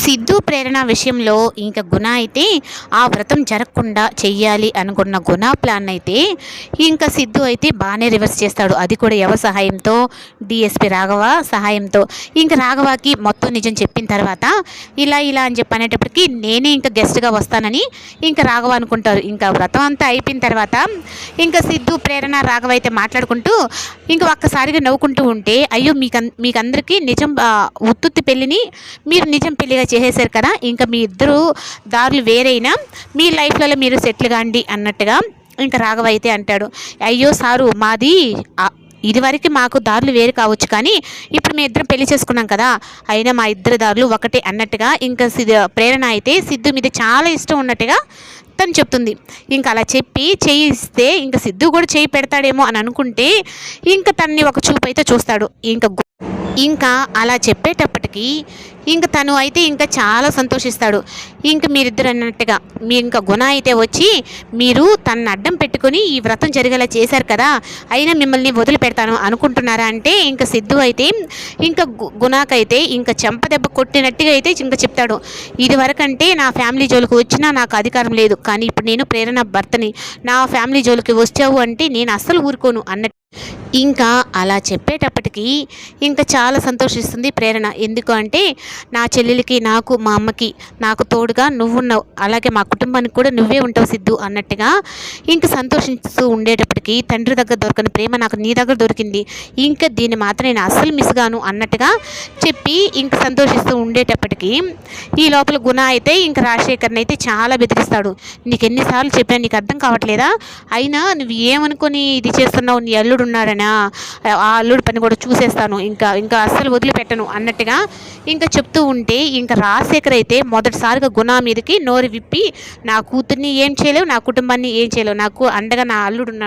సిద్ధు ప్రేరణ విషయంలో ఇంకా గుణ అయితే ఆ వ్రతం జరగకుండా చెయ్యాలి అనుకున్న గుణ ప్లాన్ అయితే ఇంకా సిద్ధు అయితే బాగానే రివర్స్ చేస్తాడు. అది కూడా ఎవరి సహాయంతో? డిఎస్పి రాఘవ సహాయంతో. ఇంకా రాఘవకి మొత్తం నిజం చెప్పిన తర్వాత ఇలా ఇలా అని చెప్పి అనేటప్పటికి నేనే ఇంకా గెస్ట్గా వస్తానని ఇంకా రాఘవ అనుకుంటారు. ఇంకా వ్రతం అంతా అయిపోయిన తర్వాత ఇంకా సిద్ధు ప్రేరణ రాఘవ అయితే మాట్లాడుకుంటూ ఇంకా ఒక్కసారిగా నవ్వుకుంటూ ఉంటే, అయ్యో మీకందరికీ నిజం ఉత్తుత్తి పెళ్ళిని మీరు నిజం పెళ్ళిగా చేసేసారు కదా, ఇంకా మీ ఇద్దరు దారులు వేరైనా మీ లైఫ్లలో మీరు సెటిల్ కాండి అన్నట్టుగా ఇంకా రాఘవ అయితే అంటాడు. అయ్యో సారు, మాది ఇదివరకు మాకు దారులు వేరు కావచ్చు, కానీ ఇప్పుడు మేము ఇద్దరం పెళ్లి చేసుకున్నాం కదా, అయినా మా ఇద్దరు దారులు ఒకటే అన్నట్టుగా ఇంకా ప్రేరణ అయితే సిద్ధు మీద చాలా ఇష్టం ఉన్నట్టుగా తను చెప్తుంది. ఇంకా అలా చెప్పి చేయిస్తే ఇంకా సిద్ధు కూడా చేయి పెడతాడేమో అని అనుకుంటే ఇంకా తనని ఒక చూపు అయితే చూస్తాడు. ఇంకా అలా చెప్పేటప్పటికి ఇంకా తను అయితే ఇంకా చాలా సంతోషిస్తాడు. ఇంకా మీరిద్దరు అన్నట్టుగా ఇంకా గుణ అయితే వచ్చి మీరు తనని అడ్డం పెట్టుకుని ఈ వ్రతం జరిగేలా చేశారు కదా, అయినా మిమ్మల్ని వదిలిపెడతాను అనుకుంటున్నారా అంటే ఇంకా సిద్ధు అయితే ఇంకా గుణకైతే ఇంకా చెంపదెబ్బ కొట్టినట్టుగా అయితే ఇంకా చెప్తాడు. ఇది వరకంటే నా ఫ్యామిలీ జోలికి వచ్చినా నాకు అధికారం లేదు, కానీ ఇప్పుడు నేను ప్రేరణ భర్తని, నా ఫ్యామిలీ జోలికి వచ్చావు అంటే నేను అస్సలు ఊరుకోను అన్నట్టు ఇంకా అలా చెప్పేటప్పటికి ఇంకా చాలా సంతోషిస్తుంది ప్రేరణ. ఎందుకు అంటే నా చెల్లెలికి, నాకు, మా అమ్మకి నాకు తోడుగా నువ్వున్నావు, అలాగే మా కుటుంబానికి కూడా నువ్వే ఉంటావు సిద్ధు అన్నట్టుగా ఇంకా సంతోషిస్తూ ఉండేటప్పటికి తండ్రి దగ్గర దొరకని ప్రేమ నాకు నీ దగ్గర దొరికింది, ఇంకా దీన్ని మాత్రం నేను అస్సలు మిస్ గాను అన్నట్టుగా చెప్పి ఇంకా సంతోషిస్తూ ఉండేటప్పటికి ఈ లోపల గుణ అయితే ఇంకా రాజశేఖర్ని అయితే చాలా బెదిరిస్తాడు. నీకు ఎన్నిసార్లు చెప్పాను, నీకు అర్థం కావట్లేదా? అయినా నువ్వు ఏమనుకొని ఇది చేస్తున్నావు, నీ అల్లుడు ఉన్నాడనా, ఆ అల్లుడు పని కూడా చూసేస్తాను, ఇంకా ఇంకా అస్సలు వదిలిపెట్టను అన్నట్టుగా ఇంకా చెప్తూ ఉంటే ఇంకా రాజశేఖర్ అయితే మొదటిసారిగా గుణ మీదకి నోరు విప్పి, నా కూతుర్ని ఏం చేయలేవు, నా కుటుంబాన్ని ఏం చేయలేవు, నాకు అండగా నా అల్లుడు ఉన్నాడు.